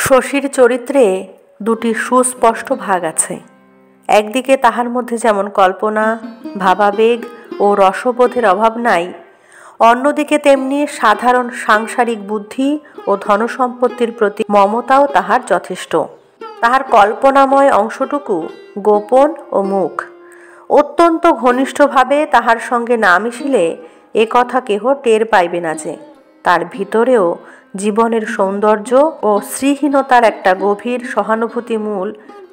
শশীর চরিত্রে দুটি সুস্পষ্ট ভাগ আছে। একদিকে তাহার মধ্যে যেমন কল্পনা, ভাবাবেগ ও রসবোধের অভাব নাই, অন্যদিকে তেমনি সাধারণ সাংসারিক বুদ্ধি ও ধনসম্পত্তির প্রতি মমতাও তাহার যথেষ্ট। তাহার কল্পনাময় অংশটুকু গোপন ও মুখ। অত্যন্ত ঘনিষ্ঠভাবে তাহার সঙ্গে না মিশিলে এ কথা কেহ টের পাইবে না যে তার ভিতরেও জীবনের সৌন্দর্য ও শ্রীহীনতার একটা গভীর সহানুভূতিমূল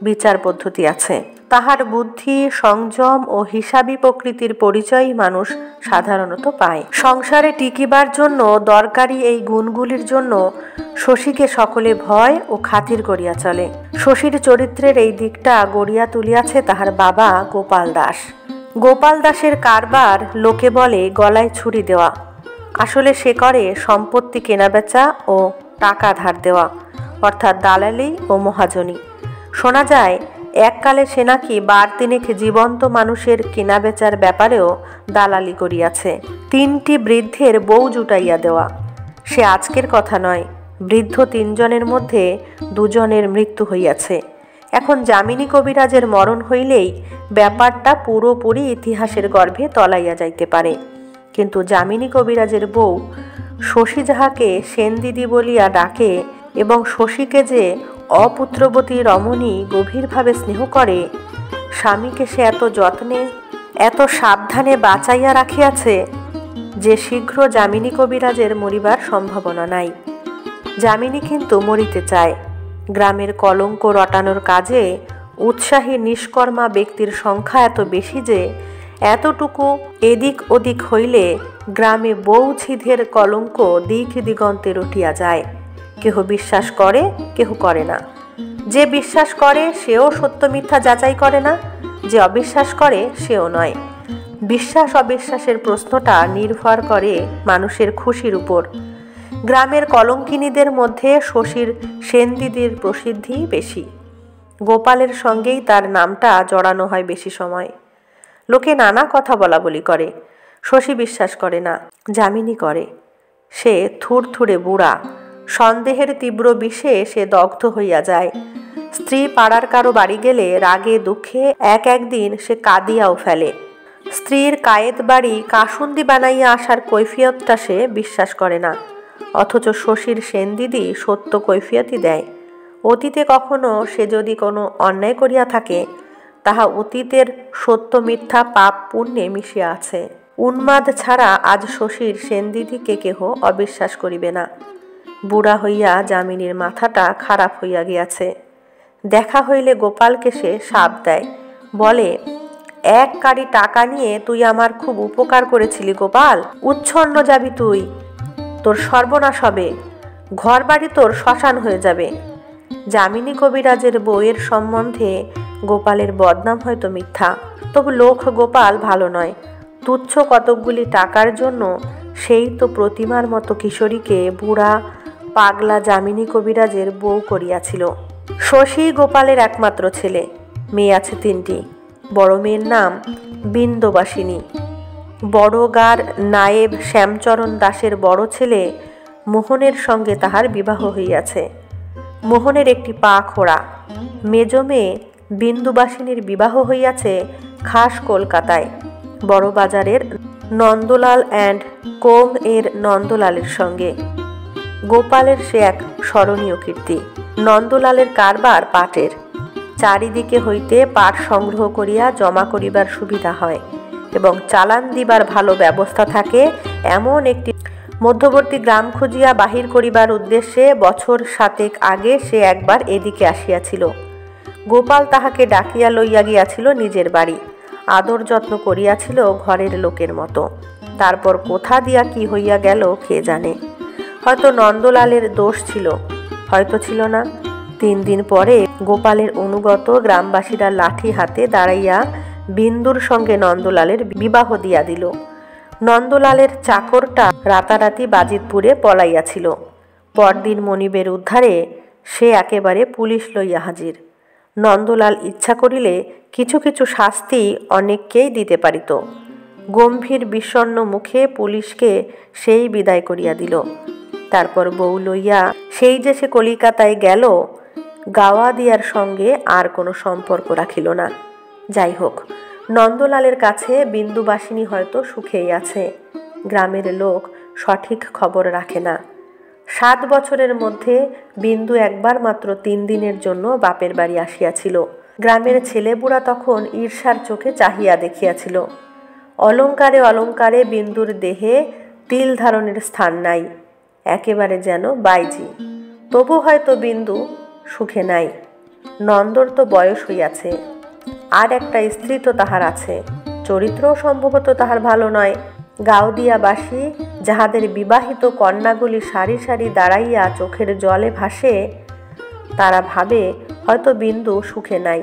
বিচার পদ্ধতি আছে। তাহার বুদ্ধি, সংযম ও হিসাবী প্রকৃতির পরিচয়ই মানুষ সাধারণত পায়। সংসারে টিকিবার জন্য দরকারি এই গুণগুলির জন্য শশীকে সকলে ভয় ও খাতির করিয়া চলে। শশীর চরিত্রের এই দিকটা গড়িয়া তুলিয়াছে তাহার বাবা গোপাল দাস। গোপাল দাসের কারবার লোকে বলে গলায় ছুরি দেওয়া, আসলে সে করে সম্পত্তি কেনাবেচা ও টাকা ধার দেওয়া, অর্থাৎ দালালি ও মহাজনী। শোনা যায় এককালে সে নাকি বার তিনেক জীবন্ত মানুষের কেনাবেচার ব্যাপারেও দালালি করিয়াছে। 3টি বৃদ্ধের বউ জুটাইয়া দেওয়া সে আজকের কথা নয়। বৃদ্ধ 3 জনের মধ্যে 2 জনের মৃত্যু হইয়াছে। এখন যামিনী কবিরাজের মরণ হইলেই ব্যাপারটা পুরোপুরি ইতিহাসের গর্ভে তলাইয়া যাইতে পারে। কিন্তু যামিনী কবিরাজের বউ শশী যাহাকে সেনদিদি বলিয়া ডাকে এবং শশীকে যে অপুত্রবতী রমণী গভীরভাবে স্নেহ করে, স্বামীকে সে এত যত্নে এত সাবধানে বাঁচাইয়া রাখিয়াছে যে শীঘ্র যামিনী কবিরাজের মরিবার সম্ভাবনা নাই। যামিনী কিন্তু মরিতে চায়। গ্রামের কলঙ্ক রটানোর কাজে উৎসাহী নিষ্কর্মা ব্যক্তির সংখ্যা এত বেশি যে এতটুকু এদিক ওদিক হইলে গ্রামে বউ ছিধের কলঙ্ক দিক দিগন্তে রটিয়া যায়। কেহ বিশ্বাস করে, কেহ করে না। যে বিশ্বাস করে সেও সত্য মিথ্যা যাচাই করে না, যে অবিশ্বাস করে সেও নয়। বিশ্বাস অবিশ্বাসের প্রশ্নটা নির্ভর করে মানুষের খুশির উপর। গ্রামের কলঙ্কিনীদের মধ্যে শশীর সেনদিদির প্রসিদ্ধি বেশি। গোপালের সঙ্গেই তার নামটা জড়ানো হয় বেশি সময়। লোকে নানা কথা বলা বলি করে। শশী বিশ্বাস করে না, যামিনী করে। সে থুরথুরে বুড়া, সন্দেহের তীব্র বিষে সে দগ্ধ হইয়া যায়। স্ত্রী পাড়ার কারো বাড়ি গেলে রাগে দুঃখে একদিন সে কাঁদিয়াও ফেলে। স্ত্রীর কায়েত বাড়ি কাসুন্দি বানাইয়া আসার কৈফিয়তটা সে বিশ্বাস করে না, অথচ শশীর সেনদিদি সত্য কৈফিয়তই দেয়। অতীতে কখনো সে যদি কোনো অন্যায় করিয়া থাকে, তাহা অতীতের সত্য মিথ্যা পাপ পুণ্যে মিশিয়া আছে। উন্মাদ ছাড়া আজ শশীর সেনদিদিকে কেহ অবিশ্বাস করিবে না। বুড়া হইয়া যামিনীর মাথাটা খারাপ হইয়া গিয়াছে। দেখা হইলে গোপালকে সে শাপ দেয়, বলে, 1 কাড়ি টাকা নিয়ে তুই আমার খুব উপকার করেছিলি গোপাল, উচ্ছন্ন যাবি তুই, তোর সর্বনাশ হবে, ঘর বাড়ি তোর শ্মশান হয়ে যাবে। যামিনী কবিরাজের বউয়ের সম্বন্ধে গোপালের বদনাম হয়তো মিথ্যা, তবু লোক গোপাল ভালো নয়। তুচ্ছ কতকগুলি টাকার জন্য সেই তো প্রতিমার মতো কিশোরীকে বুড়া পাগলা যামিনী কবিরাজের বউ করিয়াছিল। শশী গোপালের একমাত্র ছেলে। মেয়ে আছে 3টি। বড় মেয়ের নাম বিন্দবাসিনী। বড়গার নায়েব শ্যামচরণ দাসের বড় ছেলে মোহনের সঙ্গে তাহার বিবাহ হইয়াছে। মোহনের একটি পা খোড়া। মেজ মেয়ে বিন্দুবাসিনীর বিবাহ হইয়াছে খাস কলকাতায় বড় বাজারের নন্দলাল অ্যান্ড কোম এর নন্দলালের সঙ্গে। গোপালের সে এক স্মরণীয় কীর্তি। নন্দলালের কারবার পাটের। চারিদিকে হইতে পাট সংগ্রহ করিয়া জমা করিবার সুবিধা হয় এবং চালান দিবার ভালো ব্যবস্থা থাকে এমন একটি মধ্যবর্তী গ্রাম খুঁজিয়া বাহির করিবার উদ্দেশ্যে বছর 7 আগে সে একবার এদিকে আসিয়াছিল। গোপাল তাহাকে ডাকিয়া লইয়া গিয়াছিল নিজের বাড়ি, আদর যত্ন করিয়াছিল ঘরের লোকের মতো। তারপর কোথা দিয়া কি হইয়া গেল কে জানে। হয়তো নন্দলালের দোষ ছিল, হয়তো ছিল না। 3 দিন পরে গোপালের অনুগত গ্রামবাসীরা লাঠি হাতে দাঁড়াইয়া বিন্দুর সঙ্গে নন্দলালের বিবাহ দিয়া দিল। নন্দলালের চাকরটা রাতারাতি বাজিতপুরে পলাইয়াছিল। পরদিন মনিবের উদ্ধারে সে একেবারে পুলিশ লইয়া হাজির। নন্দলাল ইচ্ছা করিলে কিছু কিছু শাস্তি অনেককেই দিতে পারিত। গম্ভীর বিষণ্ণ মুখে পুলিশকে সেই বিদায় করিয়া দিল। তারপর বউ লইয়া সেই যে সে কলিকাতায় গেল, গাওয়া দিয়ার সঙ্গে আর কোনো সম্পর্ক রাখিল না। যাই হোক, নন্দলালের কাছে বিন্দুবাসিনী হয়তো সুখেই আছে। গ্রামের লোক সঠিক খবর রাখে না। 7 বছরের মধ্যে বিন্দু একবার মাত্র 3 দিনের জন্য বাপের বাড়ি আসিয়াছিল। গ্রামের ছেলেবুড়া তখন ঈর্ষার চোখে চাহিয়া দেখিয়াছিল। অলঙ্কারে অলঙ্কারে বিন্দুর দেহে তিল ধারণের স্থান নাই, একেবারে যেন বাইজি। তবু হয়তো বিন্দু সুখে নাই। নন্দর তো বয়স হইয়াছে, আর একটা স্ত্রী তো তাহার আছে, চরিত্রও সম্ভবত তাহার ভালো নয়। গাওদিয়া বাসী যাহাদের বিবাহিত কন্যাগুলি সারি সারি দাঁড়াইয়া চোখের জলে ভাসে, তারা ভাবে হয়তো বিন্দু সুখে নাই।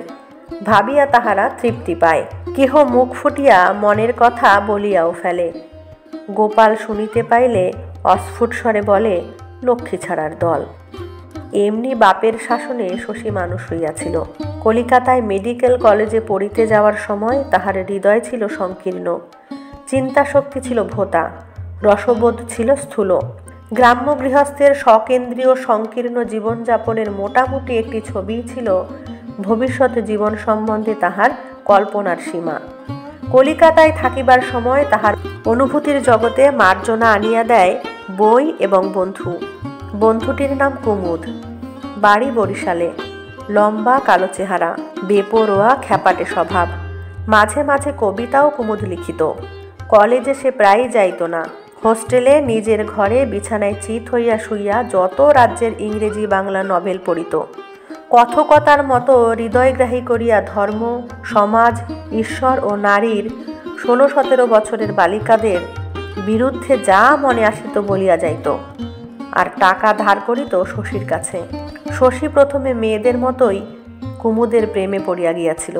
ভাবিয়া তাহারা তৃপ্তি পায়। কেহ মুখ ফুটিয়া মনের কথা বলিয়াও ফেলে। গোপাল শুনিতে পাইলে অস্ফুট স্বরে বলে, লক্ষ্মী ছাড়ার দল। এমনি বাপের শাসনে শশী মানুষ হইয়াছিল। কলিকাতায় মেডিকেল কলেজে পড়িতে যাওয়ার সময় তাহার হৃদয় ছিল সংকীর্ণ, চিন্তাশক্তি ছিল ভোঁতা, রসবোধ ছিল স্থূল। গ্রাম্য গৃহস্থের সকেন্দ্রীয় সংকীর্ণ জীবনযাপনের মোটামুটি একটি ছবিই ছিল ভবিষ্যৎ জীবন সম্বন্ধে তাহার কল্পনার সীমা। কলিকাতায় থাকিবার সময় তাহার অনুভূতির জগতে মার্জনা আনিয়া দেয় বই এবং বন্ধু। বন্ধুটির নাম কুমুদ, বাড়ি বরিশালে, লম্বা কালো চেহারা, বেপরোয়া খ্যাপাটে স্বভাব। মাঝে মাঝে কবিতাও কুমুদ লিখিত। কলেজে সে প্রায়ই যাইত না। হোস্টেলে নিজের ঘরে বিছানায় চিত হইয়া শুইয়া যত রাজ্যের ইংরেজি বাংলা নভেল পড়িত। কথকতার মতো হৃদয়গ্রাহী করিয়া ধর্ম, সমাজ, ঈশ্বর ও নারীর 16-17 বছরের বালিকাদের বিরুদ্ধে যা মনে আসিত বলিয়া যাইত, আর টাকা ধার করিত শশীর কাছে। শশী প্রথমে মেয়েদের মতোই কুমুদের প্রেমে পড়িয়া গিয়াছিল।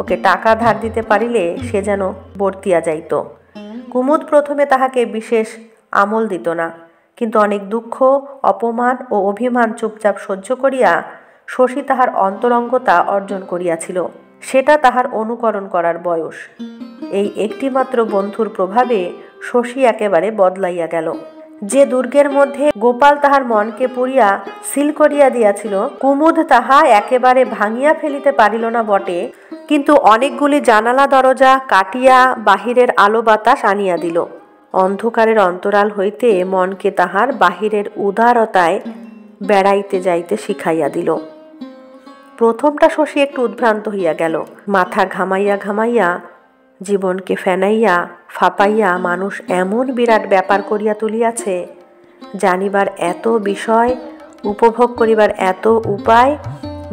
ওকে টাকা ধার দিতে পারিলে সে যেন বর্তিয়া যাইত। কুমুদ প্রথমে তাহাকে বিশেষ আমল দিত না, কিন্তু অনেক দুঃখ, অপমান ও অভিমান চুপচাপ সহ্য করিয়া শশী তাহার অন্তরঙ্গতা অর্জন করিয়াছিল। সেটা তাহার অনুকরণ করার বয়স। এই একটিমাত্র বন্ধুর প্রভাবে শশী একেবারে বদলাইয়া গেল। যে দুর্গের মধ্যে গোপাল তাহার মনকে পুড়িয়া সিল করিয়া দিয়াছিল, কুমুদ তাহা একেবারে ভাঙিয়া ফেলিতে পারিল না বটে, কিন্তু অনেকগুলি জানালা দরজা কাটিয়া বাহিরের আলো বাতাস আনিয়া দিল। অন্ধকারের অন্তরাল হইতে মনকে তাহার বাহিরের উদারতায় বেড়াইতে যাইতে শিখাইয়া দিল। প্রথমটা শশী একটু উদ্ভ্রান্ত হইয়া গেল। মাথা ঘামাইয়া ঘামাইয়া, জীবনকে ফেনাইয়া ফাপাইয়া মানুষ এমন বিরাট ব্যাপার করিয়া তুলিয়াছে, জানিবার এত বিষয়, উপভোগ করিবার এত উপায়,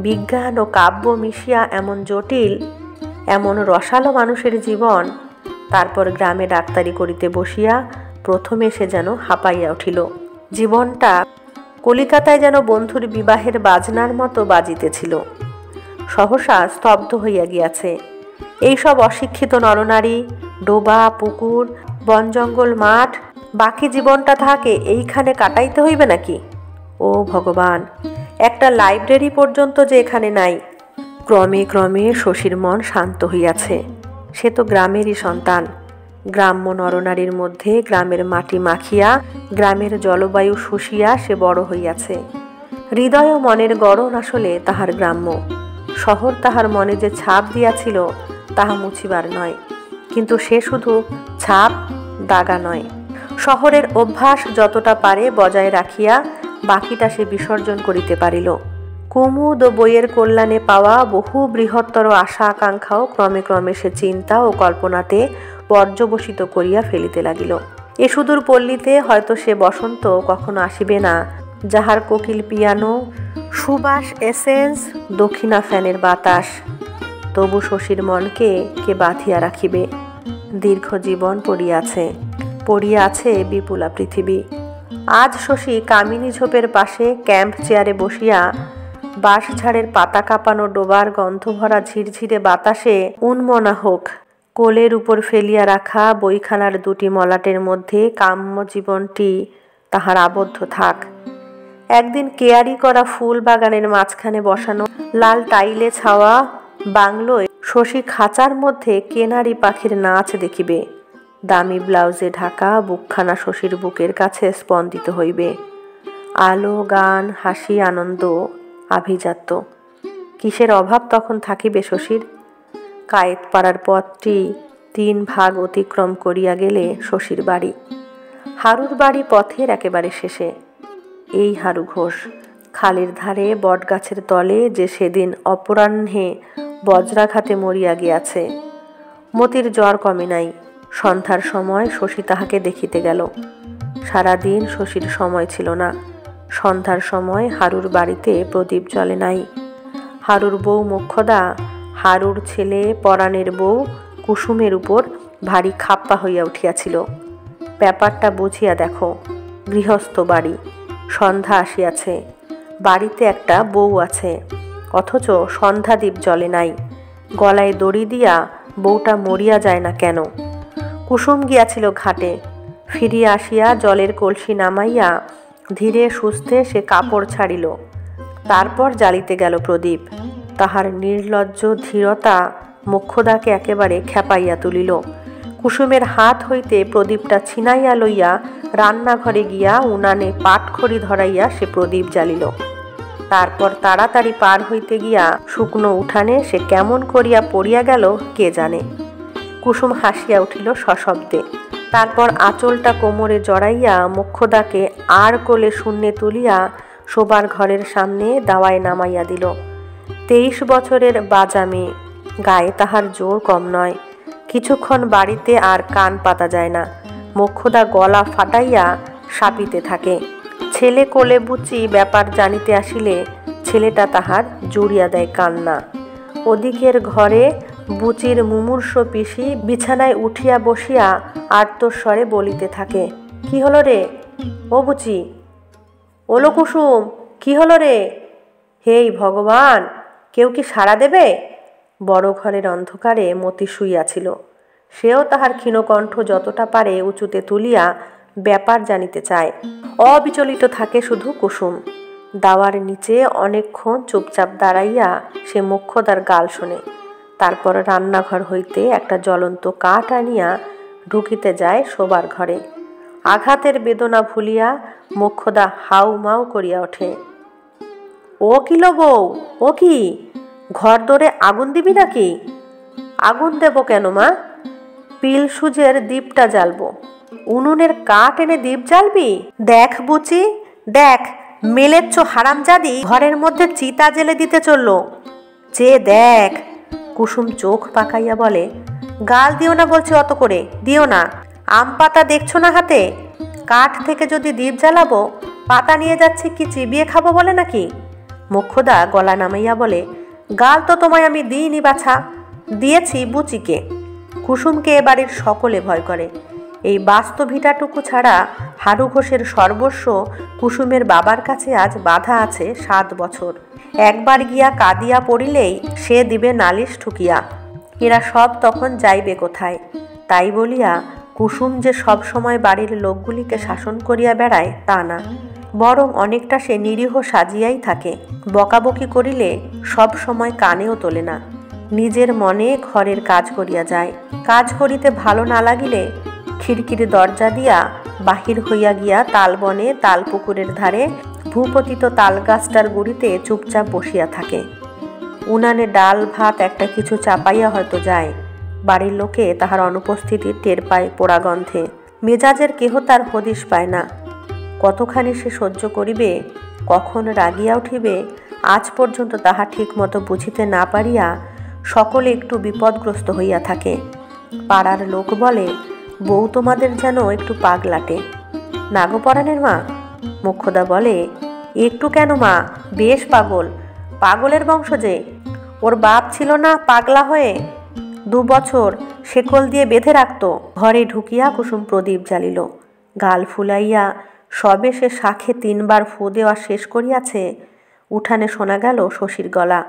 বিজ্ঞান ও কাব্য মিশিয়া এমন জটিল, এমন রসালো মানুষের জীবন। তারপর গ্রামে ডাক্তারি করিতে বসিয়া প্রথমে সে যেন হাঁপাইয়া উঠিল। জীবনটা কলিকাতায় যেন বন্ধুর বিবাহের বাজনার মতো বাজিতেছিল। সহসা স্তব্ধ হইয়া গিয়াছে। এইসব অশিক্ষিত নরনারী, ডোবা, পুকুর, বনজঙ্গল, মাঠ, বাকি জীবনটা তাহাকে এইখানে কাটাইতে হইবে নাকি? ও ভগবান, একটা লাইব্রেরি পর্যন্ত যে এখানে নাই। ক্রমে ক্রমে শশীর মন শান্ত হইয়াছে। সে তো গ্রামেরই সন্তান। গ্রাম্য নরনারীর মধ্যে গ্রামের মাটি মাখিয়া, গ্রামের জলবায়ু শুষিয়া সে বড় হইয়াছে। হৃদয় ও মনের গড়ন আসলে তাহার গ্রাম্য। শহর তাহার মনে যে ছাপ দিয়াছিল তাহা মুছিবার নয়, কিন্তু সে শুধু ছাপ, দাগা নয়। শহরের অভ্যাস যতটা পারে বজায় রাখিয়া বাকিটা সে বিসর্জন করিতে পারিল। কুমুদ ও বইয়ের কল্যাণে পাওয়া বহু বৃহত্তর আশা আকাঙ্ক্ষাও ক্রমে ক্রমে সে চিন্তা ও কল্পনাতে পর্যবসিত করিয়া ফেলিতে লাগিল। এ সুদূর পল্লীতে হয়তো সে বসন্ত কখনো আসিবে না, যাহার কোকিল পিয়ানো, সুবাস এসেন্স, দক্ষিণা ফ্যানের বাতাস। তবু শশীর মনকে কে বাঁধিয়া রাখিবে? দীর্ঘ জীবন পড়িয়া আছে বিপুলা পৃথিবী। আজ শশী কামিনী ঝোপের পাশে ক্যাম্প চেয়ারে বসিয়া বাঁশঝাড়ের পাতা কাঁপানো ডোবার গন্ধ ভরা ঝিরঝিরে বাতাসে উন্মনা হোক। কোলের উপর ফেলিয়া রাখা বইখানার 2টি মলাটের মধ্যে কাম্য জীবনটি তাহার আবদ্ধ থাক। একদিন কেয়ারি করা ফুল বাগানের মাঝখানে বসানো লাল টাইলে ছাওয়া বাংলোয় শশী খাঁচার মধ্যে কেনারি পাখির নাচ দেখিবে। দামি ব্লাউজে ঢাকা বুকখানা শশীর বুকের কাছে স্পন্দিত হইবে। আলো, গান, হাসি, আনন্দ আভিজাত্য। কিসের অভাব তখন থাকিবে শশীর? কায়েত পাড়ার পথটি 3 ভাগ অতিক্রম করিয়া গেলে শশীর বাড়ি। হারুর বাড়ি পথের একেবারে শেষে। এই হারু ঘোষ, খালের ধারে বটগাছের তলে যে সেদিন অপরাহ্নে বজ্রাঘাতে মরিয়া গিয়াছে। মতির জ্বর কমে নাই। সন্ধ্যার সময় শশী তাহাকে দেখিতে গেল। সারাদিন শশীর সময় ছিল না। সন্ধ্যার সময় হারুর বাড়িতে প্রদীপ জ্বলে নাই। হারুর বউ মোক্ষদা, হারুর ছেলে পরাণের বউ কুসুমের উপর ভারী খাপ্পা হইয়া উঠিয়াছিল। ব্যাপারটা বুঝিয়া দেখো, গৃহস্থ বাড়ি, সন্ধ্যা আসিয়াছে, বাড়িতে একটা বউ আছে, অথচ সন্ধ্যাদীপ জ্বলে নাই। গলায় দড়ি দিয়া বউটা মরিয়া যায় না কেন? কুসুম গিয়াছিল ঘাটে। ফিরিয়া আসিয়া জলের কলসি নামাইয়া ধীরে সুস্থে সে কাপড় ছাড়িল। তারপর জ্বালিতে গেল প্রদীপ। তাহার নির্লজ্জ ধীরতা মোক্ষদাকে একেবারে খেপাইয়া তুলিল। কুসুমের হাত হইতে প্রদীপটা ছিনাইয়া লইয়া রান্নাঘরে গিয়া উনানে পাটখড়ি ধরাইয়া সে প্রদীপ জ্বালিল। তারপর তাড়াতাড়ি পার হইতে গিয়া শুকনো উঠানে সে কেমন করিয়া পড়িয়া গেল কে জানে। কুসুম হাসিয়া উঠিল সশব্দে। তারপর আঁচলটা কোমরে জড়াইয়া মোক্ষদাকে আর কোলে শূন্যে তুলিয়া শোবার ঘরের সামনে দাওয়ায় নামাইয়া দিল। 23 বছরের বাজা মেয়ে, গায়ে তাহার জোর কম নয়। কিছুক্ষণ বাড়িতে আর কান পাতা যায় না। মোক্ষদা গলা ফাটাইয়া সাপিতে থাকে। ছেলে কোলে বুচি ব্যাপার জানিতে আসিলে ছেলেটা তাহার জুড়িয়া দেয় কান্না। ওদিকের ঘরে বুচির মুমূর্ষ পিসি বিছানায় উঠিয়া বসিয়া আর্তস্বরে বলিতে থাকে, কি হলো রে ও বুচি? ওলো কুসুম, কি হলো রে? হেই ভগবান, কেউ কি সাড়া দেবে? বড় ঘরের অন্ধকারে মতি শুইয়াছিল। সেও তাহার ক্ষীণকণ্ঠ যতটা পারে উঁচুতে তুলিয়া ব্যাপার জানিতে চায়। অবিচলিত থাকে শুধু কুসুম। দাওয়ার নিচে অনেকক্ষণ চুপচাপ দাঁড়াইয়া সে মোক্ষদার গাল শোনে। তারপর রান্নাঘর হইতে একটা জ্বলন্ত কাঠ আনিয়া ঢুকিতে যায় শোবার ঘরে। আঘাতের বেদনা ভুলিয়া মোক্ষদা হাউ মাউ করিয়া ওঠে। ও কিলো বউ, ও কি, ঘর দরে আগুন দিবি নাকি? আগুন দেব কেন মা? পিল সুজের দীপটা জ্বালবো। উনুনের কাঠ এনে দীপ জ্বালবি? দেখ বুচি, দেখ, মেলেচ্ছ হারামজাদি ঘরের মধ্যে চিতা জেলে দিতে চলল। যে দেখ। কুসুম চোখ পাকাইয়া বলে, গাল দিও না বলছি, অত করে দিও না। আম পাতা দেখছো না হাতে? কাঠ থেকে যদি দীপ জ্বালাবো, পাতা নিয়ে যাচ্ছি কি চিবিয়ে খাবো বলে নাকি? মোক্ষদা গলা নামাইয়া বলে, গাল তো তোমায় আমি দিইনি বাছা, দিয়েছি বুচিকে। কুসুমকে এ বাড়ির সকলে ভয় করে। এই বাস্তবিটাটুকু ছাড়া হারু ঘোষের সর্বস্ব কুসুমের বাবার কাছে আজ বাধা আছে 7 বছর। একবার গিয়া কাঁদিয়া পড়িলেই সে দিবে নালিশ ঠুকিয়া। এরা সব তখন যাইবে কোথায়? তাই বলিয়া কুসুম যে সব সময় বাড়ির লোকগুলিকে শাসন করিয়া বেড়ায় তা না, বরং অনেকটা সে নিরীহ সাজিয়াই থাকে। বকাবকি করিলে সব সময় কানেও তোলে না, নিজের মনে ঘরের কাজ করিয়া যায়। কাজ করিতে ভালো না লাগিলে খিড়কির দরজা দিয়া বাহির হইয়া গিয়া তালবনে তালপুকুরের ধারে ভূপতিত তালগাছটার গুড়িতে চুপচাপ বসিয়া থাকে। উনানে ডাল ভাত একটা কিছু চাপাইয়া হয়তো যায়। বাড়ির লোকে তাহার অনুপস্থিতি টের পায় পোড়া গন্ধে। মেজাজের কেহ তার হদিশ পায় না। কতখানি সে সহ্য করিবে, কখন রাগিয়া উঠিবে, আজ পর্যন্ত তাহা ঠিক মতো বুঝিতে না পারিয়া সকলে একটু বিপদগ্রস্ত হইয়া থাকে। পাড়ার লোক বলে, বউ তোমাদের যেন একটু পাগলাটে। নাগপরাণের মা? মোক্ষদা বলে, একটু কেন মা, বেশ পাগল। পাগলের বংশ যে। ওর বাপ ছিল না পাগলা হয়ে? 2 বছর শেকল দিয়ে বেঁধে রাখত। ঘরে ঢুকিয়া কুসুম প্রদীপ জ্বালিল। গাল ফুলাইয়া সবে সে শাখে 3 বার ফু দেওয়া শেষ করিয়াছে, উঠানে শোনা গেল শশীর গলা।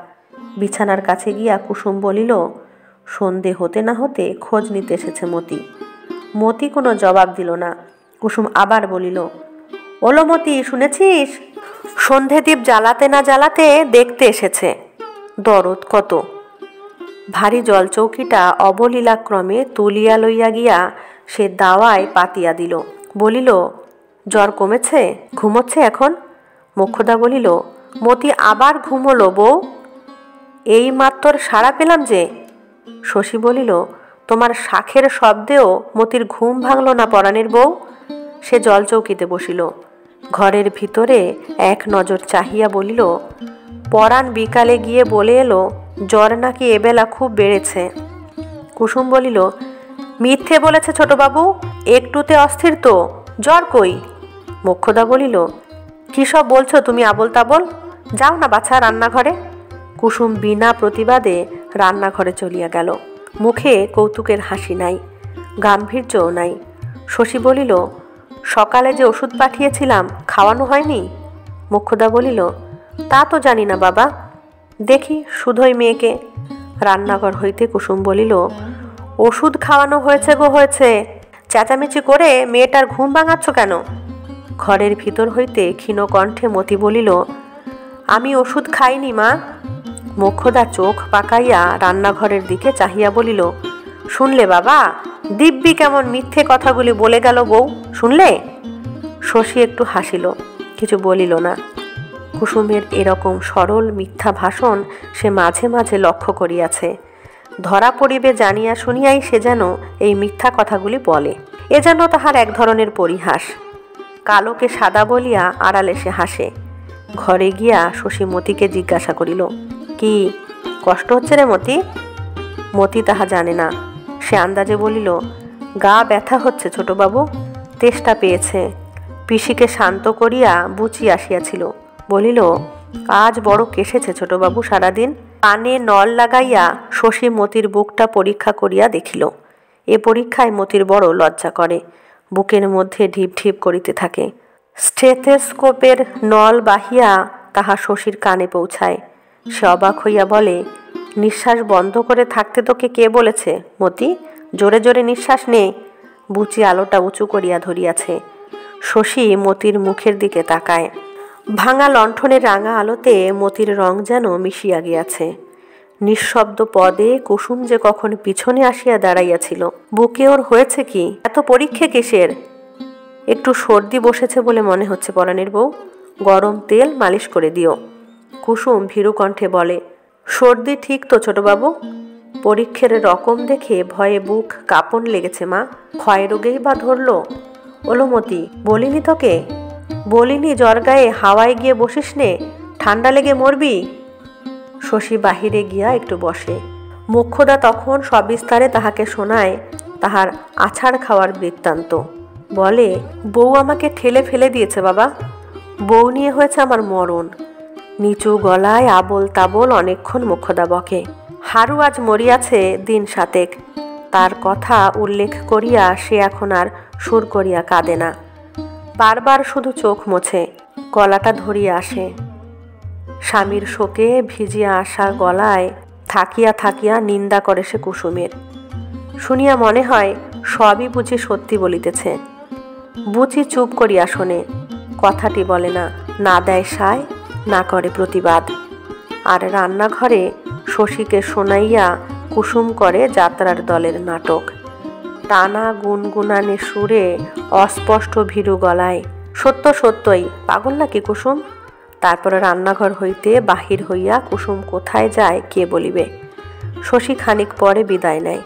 বিছানার কাছে গিয়া কুসুম বলিল, সন্ধে হতে না হতে খোঁজ নিতে এসেছে মতি। মতি কোনো জবাব দিল না। কুসুম আবার বলিল, ওলো মতি, শুনেছিস? সন্ধে দ্বীপ জ্বালাতে না জ্বালাতে দেখতে এসেছে। দরদ কত! ভারী জলচৌকিটা অবলীলাক্রমে তুলিয়া লইয়া গিয়া সে দাওয়ায় পাতিয়া দিল। বলিল, জ্বর কমেছে? ঘুমোচ্ছে এখন? মোক্ষদা বলিল, মতি আবার ঘুমোলো বউ? এই মাত্র সাড়া পেলাম যে। শশী বলিল, তোমার শাঁখের শব্দেও মতির ঘুম ভাঙল না পরাণের বউ? সে জলচৌকিতে বসিল, ঘরের ভিতরে এক নজর চাহিয়া বলিল, পরাণ বিকালে গিয়ে বলে এলো জ্বর নাকি এবেলা খুব বেড়েছে। কুসুম বলিল, মিথ্যে বলেছে ছোটবাবু, একটুতে অস্থির তো, জ্বর কই? মোক্ষদা বলিল, কী সব বলছো তুমি আবোল তাবোল? যাও না বাছা রান্নাঘরে। কুসুম বিনা প্রতিবাদে রান্নাঘরে চলিয়া গেল। মুখে কৌতুকের হাসি নাই, গাম্ভীর্যও নাই। শশী বলিল, সকালে যে ওষুধ পাঠিয়েছিলাম খাওয়ানো হয়নি? মোক্ষদা বলিল, তা তো জানি না বাবা, দেখি শুধোই মেয়েকে। রান্নাঘর হইতে কুসুম বলিল, ওষুধ খাওয়ানো হয়েছে গো হয়েছে, চেঁচামেচি করে মেয়েটার ঘুম ভাঙাচ্ছ কেন? ঘরের ভিতর হইতে ক্ষীণ কণ্ঠে মতি বলিল, আমি ওষুধ খাইনি মা। মোক্ষদা চোখ পাকাইয়া রান্নাঘরের দিকে চাহিয়া বলিল, শুনলে বাবা, দিব্যি কেমন মিথ্যে কথাগুলি বলে গেল বউ, শুনলে? শশী একটু হাসিল, কিছু বলিল না। কুসুমের এরকম সরল মিথ্যা ভাষণ সে মাঝে মাঝে লক্ষ্য করিয়াছে। ধরা পড়িবে জানিয়া শুনিয়াই সে যেন এই মিথ্যা কথাগুলি বলে। এ যেন তাহার এক ধরনের পরিহাস। কালোকে সাদা বলিয়া আড়ালে সে হাসে। ঘরে গিয়া শশী মতিকে জিজ্ঞাসা করিল, কি কষ্ট হচ্ছে রে মতি? মতি তাহা জানে না। সে আন্দাজে বলিল, গা ব্যথা হচ্ছে ছোটবাবু, তেষ্টা পেয়েছে। পিসিকে শান্ত করিয়া বুচি আসিয়াছিল, বলিল, আজ বড় কেশেছে ছোটবাবু সারাদিন। কানে নল লাগাইয়া শশী মতির বুকটা পরীক্ষা করিয়া দেখিল। এ পরীক্ষায় মতির বড় লজ্জা করে, বুকের মধ্যে ঢিপ ঢিপ করিতে থাকে। স্টেথোস্কোপের নল বাহিয়া তাহা শশীর কানে পৌঁছায়। সে অবাক হইয়া বলে, নিঃশ্বাস বন্ধ করে থাকতে তোকে কে বলেছে মতি? জোরে জোরে নিঃশ্বাস নে। বুচি আলোটা উঁচু করিয়া ধরিয়াছে। শশী মতির মুখের দিকে তাকায়। ভাঙা লণ্ঠনের রাঙা আলোতে মতির রং যেন মিশিয়া গিয়াছে। নিঃশব্দ পদে কুসুম যে কখন পিছনে আসিয়া দাঁড়াইয়াছিল। বুকে ওর হয়েছে কি? এত পরীক্ষা কিসের? একটু সর্দি বসেছে বলে মনে হচ্ছে পরাণের বউ, গরম তেল মালিশ করে দিও। কুসুম ভীরু কণ্ঠে বলে, সর্দি ঠিক তো ছোটবাবু? পরীক্ষের রকম দেখে ভয়ে বুক কাঁপন লেগেছে মা। ক্ষয় রোগেই বা ধরলো? ওলো মতি, বলিনি তোকে? বলিনি জ্বর গায়ে হাওয়ায় গিয়ে বসিস নে, ঠান্ডা লেগে মরবি? শশী বাহিরে গিয়া একটু বসে। মোক্ষদা তখন সবিস্তারে তাহাকে শোনায় তাহার আছাড় খাওয়ার বৃত্তান্ত। বলে, বউ আমাকে ঠেলে ফেলে দিয়েছে বাবা, বউ নিয়ে হয়েছে আমার মরণ। নিচু গলায় আবোল তাবোল অনেকক্ষণ মোক্ষদা বকে। হারু আজ মরিয়াছে দিন 7 তার কথা উল্লেখ করিয়া সে এখন আর সুর করিয়া কাঁদে না, বারবার শুধু চোখ মোছে, গলাটা ধরিয়া আসে। স্বামীর শোকে ভিজিয়া আসা গলায় থাকিয়া থাকিয়া নিন্দা করে সে কুসুমের। শুনিয়া মনে হয় সবই বুঝি সত্যি বলিতেছে। বুঝি চুপ করিয়া শোনে, কথাটি বলে না, না দেয় সায়, না করে প্রতিবাদ। আর রান্নাঘরে শশীকে শোনাইয়া কুসুম করে যাত্রার দলের নাটক। টানা গুনগুনানে সুরে, অস্পষ্ট ভীরু গলায়, সত্য সত্যই পাগল নাকি কুসুম? তারপরে রান্নাঘর হইতে বাহির হইয়া কুসুম কোথায় যায় কে বলিবে। শশী খানিক পরে বিদায় নেয়।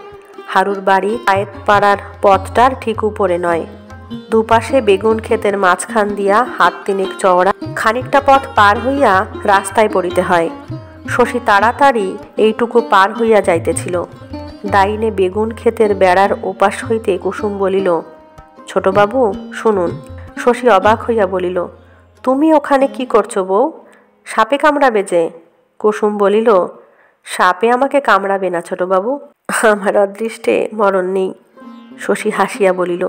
হারুর বাড়ি পায়েতপাড়ার পথটার ঠিক উপরে নয়, দুপাশে বেগুন ক্ষেতের মাঝখান দিয়া হাত 3 চওড়া খানিকটা পথ পার হইয়া রাস্তায় পড়িতে হয়। শশী তাড়াতাড়ি এইটুকু পার হইয়া যাইতেছিল। ডাইনে বেগুন ক্ষেতের বেড়ার ওপাশ হইতে কুসুম বলিল, ছোটবাবু শুনুন। শশী অবাক হইয়া বলিল, তুমি ওখানে কি করছো বউ? সাপে কামড়াবে যে। কুসুম বলিল, সাপে আমাকে কামড়াবে না ছোটবাবু, আমার অদৃষ্টে মরণ নেই। শশী হাসিয়া বলিল,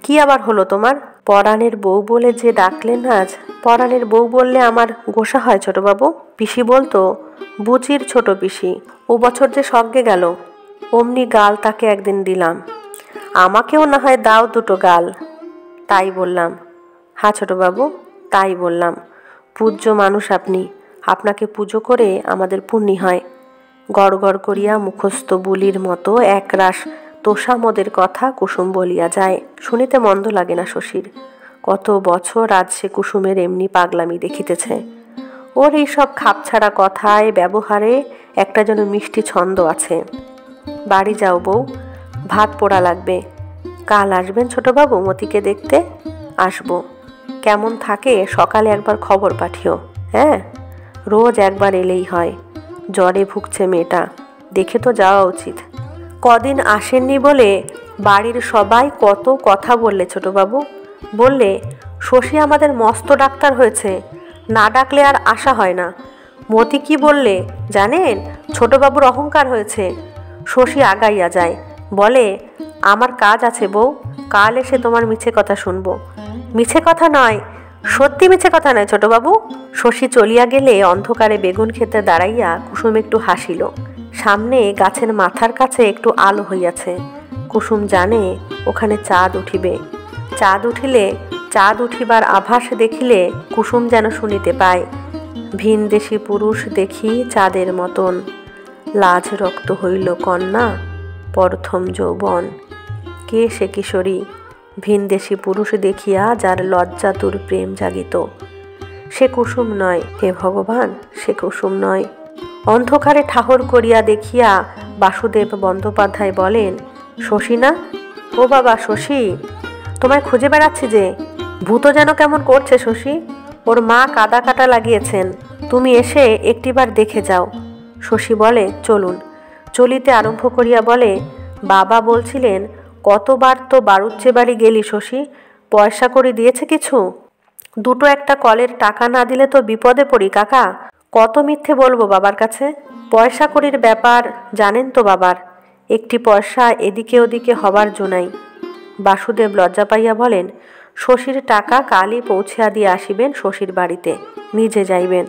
কি আবার হলো তোমার? পরাণের বউ বলে যে ডাকলেন আজ, পরাণের বউ বললে আমার গোসা হয় ছোটবাবু? পিসি বলতো, বুচির ছোট পিসি, ও বছর যে সজ্ঞে গেল, অমনি গাল তাকে একদিন দিলাম, আমাকেও না হয় দাও 2 গাল। তাই বললাম। হ্যাঁ ছোটবাবু, তাই বললাম। পূজ্য মানুষ আপনি, আপনাকে পুজো করে আমাদের পুণ্যি হয়। গড় গড় করিয়া মুখস্থ বুলির মতো একরাশ তোষামদের কথা কুসুম বলিয়া যায়। শুনিতে মন্দ লাগে না শশীর। কত বছর আজ সে কুসুমের এমনি পাগলামি দেখিতেছে। ওর এইসব খাপছাড়া কথায় ব্যবহারে একটা যেন মিষ্টি ছন্দ আছে। বাড়ি যাও বউ, ভাত পোড়া লাগবে। কাল আসবেন ছোটবাবু মতিকে দেখতে? আসবো। কেমন থাকে সকালে একবার খবর পাঠিও। হ্যাঁ, রোজ একবার এলেই হয়। জ্বরে ভুগছে মেয়েটা, দেখে তো যাওয়া উচিত। কদিন আসেননি বলে বাড়ির সবাই কত কথা বললে ছোটবাবু। বললে শশী আমাদের মস্ত ডাক্তার হয়েছে, না ডাকলে আর আশা হয় না। মতি কি বললে জানেন? ছোটবাবুর অহংকার হয়েছে। শশী আগাইয়া যায়, বলে আমার কাজ আছে বউ, কাল এসে তোমার মিছে কথা শুনবো। মিছে কথা নয়, সত্যি মিছে কথা নয় ছোটবাবু। শশী চলিয়া গেলে অন্ধকারে বেগুন খেতে দাঁড়াইয়া কুসুম একটু হাসিল। সামনে গাছের মাথার কাছে একটু আলো হইয়াছে। কুসুম জানে ওখানে চাঁদ উঠিবে। চাঁদ উঠিলে, চাঁদ উঠিবার আভাস দেখিলে কুসুম যেন শুনিতে পায়, ভিনদেশি পুরুষ দেখি চাঁদের মতন, লাজ রক্ত হইল কন্যা প্রথম যৌবন। কে সে কিশোরী ভিনদেশি পুরুষ দেখিয়া যার লজ্জাতুর প্রেম জাগিত? সে কুসুম নয়, হে ভগবান, সে কুসুম নয়। অন্ধকারে ঠাহর করিয়া দেখিয়া বাসুদেব বন্দ্যোপাধ্যায় বলেন, শশী না? ও বাবা শশী, তোমায় খুঁজে বেড়াচ্ছি যে। ভূত যেন কেমন করছে শশী, ওর মা কাদা কাটা লাগিয়েছেন, তুমি এসে একটিবার দেখে যাও। শশী বলে চলুন। চলিতে আরম্ভ করিয়া বলে, বাবা বলছিলেন কতবার তো বাড়ুচ্ছে বাড়ি গেলি শশী, পয়সা করে দিয়েছে কিছু? দুটো একটা কলের টাকা না দিলে তো বিপদে পড়ি কাকা। কত মিথ্যে বলবো বাবার কাছে? পয়সা কড়ির ব্যাপার জানেন তো বাবার, একটি পয়সা এদিকে ওদিকে হবার জো নাই। বাসুদেব লজ্জা পাইয়া বলেন, শশীর টাকা কালই পৌঁছিয়া দিয়ে আসিবেন শশীর বাড়িতে, নিজে যাইবেন।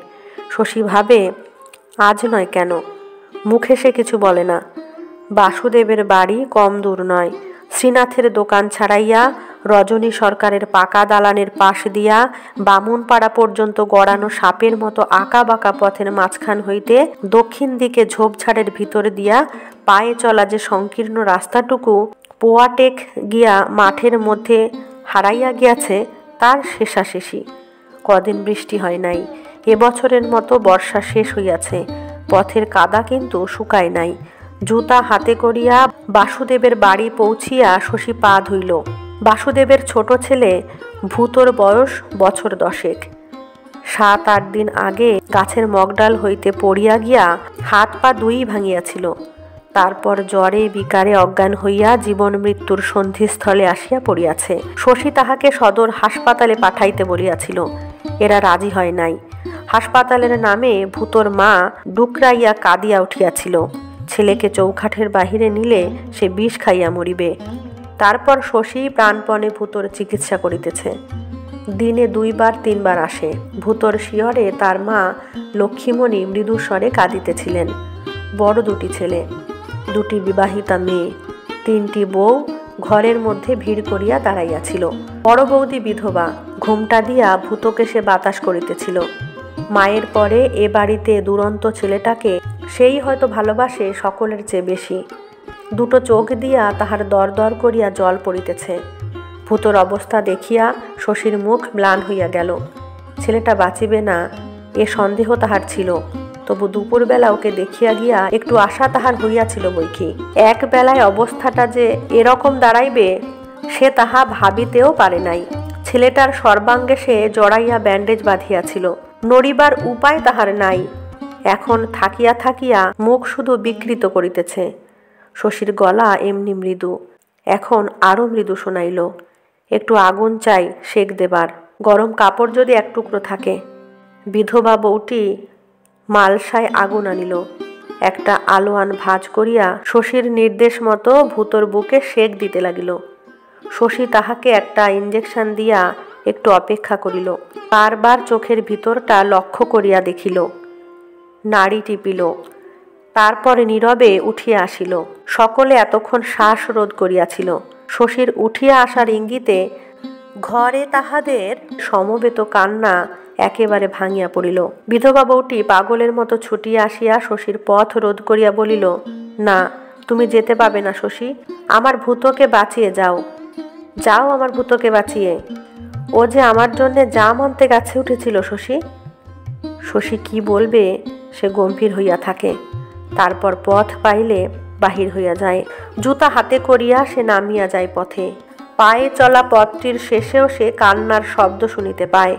শশী ভাবে আজ নয় কেন, মুখে সে কিছু বলে না। বাসুদেবের বাড়ি কম দূর নয়। শ্রীনাথের দোকান ছাড়াইয়া রজনী সরকারের পাকা দালানের পাশ দিয়া বামুনপাড়া পর্যন্ত গড়ানো সাপের মতো আঁকা বাঁকা পথের মাঝখান হইতে দক্ষিণ দিকে ঝোপঝাড়ের ভিতর দিয়া পায়ে চলা যে সংকীর্ণ রাস্তাটুকু পোয়াটেক গিয়া মাঠের মধ্যে হারাইয়া গিয়াছে, তার শেষাশেষি। কদিন বৃষ্টি হয় নাই। এবছরের মতো বর্ষা শেষ হইয়াছে, পথের কাদা কিন্তু শুকায় নাই। জুতা হাতে করিয়া বাসুদেবের বাড়ি পৌঁছিয়া শশী পা ধুইল। বাসুদেবের ছোট ছেলে ভূতর বয়স বছর 10। 7-8 দিন আগে গাছের মগডাল হইতে পড়িয়া গিয়া হাত পা দুই ভাঙিয়াছিল। তারপর জ্বরে বিকারে অজ্ঞান হইয়া জীবন মৃত্যুর সন্ধিস্থলে আসিয়া পড়িয়াছে। শশী তাহাকে সদর হাসপাতালে পাঠাইতে বলিয়াছিল, এরা রাজি হয় নাই। হাসপাতালের নামে ভূতর মা ডুকরাইয়া কাঁদিয়া উঠিয়াছিল। ছেলেকে চৌখাটের বাহিরে নিলে সে বিষ খাইয়া মরিবে। তারপর শশী প্রাণপণে ভূতর চিকিৎসা করিতেছে। দিনে 2-3 বার আসে। ভূতর শিয়রে তার মা লক্ষ্মীমণি মৃদুস্বরে কাঁদিতেছিলেন। বড় 2টি ছেলে, 2টি বিবাহিতা মেয়ে, 3টি বউ ঘরের মধ্যে ভিড় করিয়া দাঁড়াইয়াছিল। বড় বৌদি বিধবা, ঘোমটা দিয়া ভূতকে সে বাতাস করিতেছিল। মায়ের পরে এ বাড়িতে দুরন্ত ছেলেটাকে সেই হয়তো ভালোবাসে সকলের চেয়ে বেশি। 2টো চোখ দিয়া তাহার দর দর করিয়া জল পড়িতেছে। ভূতর অবস্থা দেখিয়া শশীর মুখ ম্লান হইয়া গেল। ছেলেটা বাঁচিবে না এ সন্দেহ তাহার ছিল, তবু দুপুরবেলা ওকে দেখিয়া গিয়া একটু আশা তাহার হইয়াছিল বৈকি। এক বেলায় অবস্থাটা যে এরকম দাঁড়াইবে সে তাহা ভাবিতেও পারে নাই। ছেলেটার সর্বাঙ্গে সে জড়াইয়া ব্যান্ডেজ বাঁধিয়াছিল, নড়িবার উপায় তাহার নাই। এখন থাকিয়া থাকিয়া মুখ শুধু বিকৃত করিতেছে। শশীর গলা এমনি মৃদু, এখন আরো মৃদু শোনাইল। একটু আগুন চাই সেক দেবার, গরম কাপড় যদি এক টুকরো থাকে। বিধবা বউটি মালসায় আগুন আনিল। একটা আলোয়ান ভাঁজ করিয়া শশীর নির্দেশ মতো ভূতর বুকে সেক দিতে লাগিল। শশী তাহাকে একটা ইঞ্জেকশন দিয়া একটু অপেক্ষা করিল। বারবার চোখের ভিতরটা লক্ষ্য করিয়া দেখিল, নাড়ি টিপিল। তারপরে নীরবে উঠিয়া আসিল। সকলে এতক্ষণ শ্বাস রোধ করিয়াছিল। শশীর উঠিয়া আসার ইঙ্গিতে ঘরে তাহাদের সমবেত কান্না একেবারে ভাঙিয়া পড়িল। বিধবা বউটি পাগলের মতো ছুটিয়া আসিয়া শশীর পথ রোধ করিয়া বলিল, না, তুমি যেতে পাবে না শশী, আমার ভূতকে বাঁচিয়ে যাও, যাও আমার ভূতকে বাঁচিয়ে। ও যে আমার জন্যে জাম আনতে গাছে উঠেছিল শশী। শশী কি বলবে সে গম্ভীর হইয়া থাকে। তারপর পথ পাইলে বাহির হইয়া যায়। জুতা হাতে করিয়া সে নামিয়া যায় পথে। পায়ে চলা পথটির শেষেও সে কান্নার শব্দ শুনিতে পায়।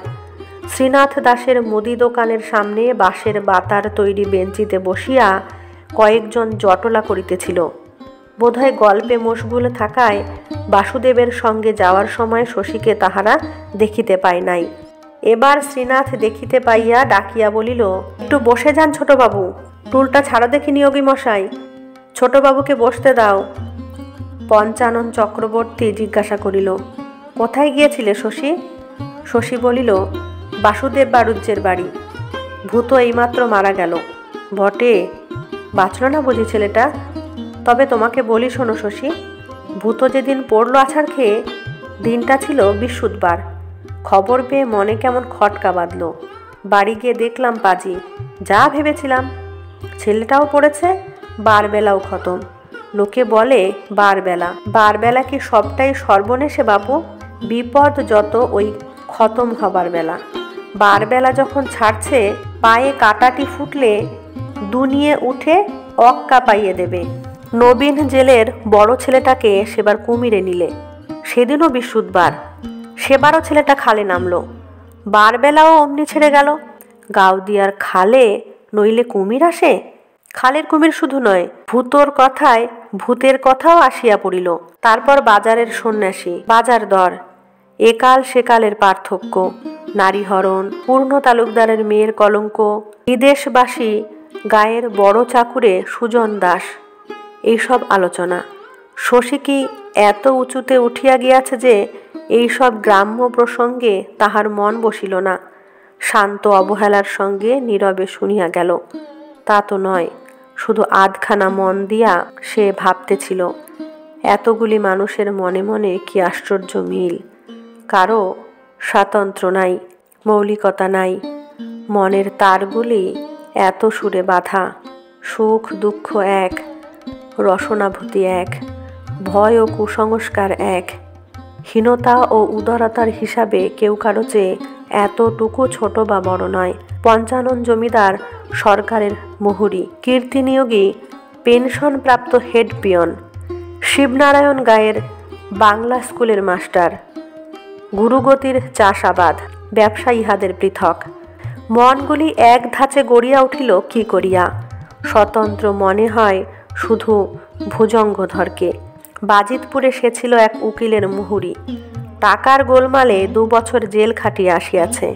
শ্রীনাথ দাসের মুদি দোকানের সামনে বাঁশের বাতার তৈরি বেঞ্চিতে বসিয়া কয়েকজন জটলা করিতেছিল। বোধহয় গল্পে মশগুল থাকায় বাসুদেবের সঙ্গে যাওয়ার সময় শশীকে তাহারা দেখিতে পায় নাই। এবার শ্রীনাথ দেখিতে পাইয়া ডাকিয়া বলিল, একটু বসে যান ছোটবাবু, টুলটা ছাড়া দেখি নিয়োগী মশাই, ছোটবাবুকে বসতে দাও। পঞ্চানন চক্রবর্তী জিজ্ঞাসা করিল, কোথায় গিয়েছিলে শশী? শশী বলিল, বাসুদেব বাড়ুজ্যের বাড়ি। ভূত এইমাত্র মারা গেল। বটে, বাঁচল না বুঝি ছেলেটা? তবে তোমাকে বলি শোনো শশী, ভূত যেদিন পড়ল আছাড় খেয়ে, দিনটা ছিল বৃহস্পতিবার। খবর পেয়ে মনে কেমন খটকা বাঁধল। বাড়ি গিয়ে দেখলাম পাজি, যা ভেবেছিলাম। ছেলেটাও পড়েছে, বারবেলাও খতম। লোকে বলে বারবেলা, বারবেলা কি সবটাই সর্বনেশে বাপু? বিপদ যত ওই খতম হবার বেলা। বারবেলা যখন ছাড়ছে, পায়ে কাটাটি ফুটলে দুনিয়ে উঠে অক্কা পাইয়ে দেবে। নবীন জেলের বড় ছেলেটাকে সেবার কুমিরে নিলে, সেদিনও বৃহস্পতিবার। সেবারও ছেলেটা খালে নামলো, বারবেলাও অমনি ছেড়ে গেল। গাউদিয়ার খালে নইলে কুমির আসে? খালের কুমির শুধু নয়, ভূতর কথায় ভূতের কথাও আসিয়া পড়িল। তারপর বাজারের সন্ন্যাসী, বাজার দর, একাল সেকালের পার্থক্য, নারীহরণ, পূর্ণ তালুকদারের মেয়ের কলঙ্ক, বিদেশবাসী গায়ের বড় চাকুরে সুজন দাস, এইসব আলোচনা। শশী কি এত উঁচুতে উঠিয়া গিয়াছে যে এইসব গ্রাম্য প্রসঙ্গে তাহার মন বসিল না। শান্ত অবহেলার সঙ্গে নীরবে শুনিয়া গেল, তা তো নয়, শুধু আধখানা মন দিয়া সে ভাবতেছিল। এতগুলি মানুষের মনে মনে কি আশ্চর্য মিল! কারো স্বাতন্ত্র্য নাই, মৌলিকতা নাই, মনের তারগুলি এত সুরে বাঁধা। সুখ দুঃখ এক, রসনাভূতি এক, ভয় ও কুসংস্কার এক। হীনতা ও উদারতার হিসাবে কেউ কারো চেয়ে এতটুকু ছোট বা বড় নয়। পঞ্চানন জমিদার সরকারের মুহুরি, কীর্তিনিয়োগী পেনশনপ্রাপ্ত হেড পিয়ন, শিবনারায়ণ গায়ের বাংলা স্কুলের মাস্টার, গুরুগতির চাষাবাদ, ব্যবসা ইহাদের পৃথক। মনগুলি এক ধাঁচে গড়িয়া উঠিল কি করিয়া? স্বতন্ত্র মনে হয় শুধু ভুজঙ্গধরকে। বাজিতপুরে সে ছিল এক উকিলের মুহুরি, টাকার গোলমালে 2 বছর জেল খাটিয়া আসিয়াছে।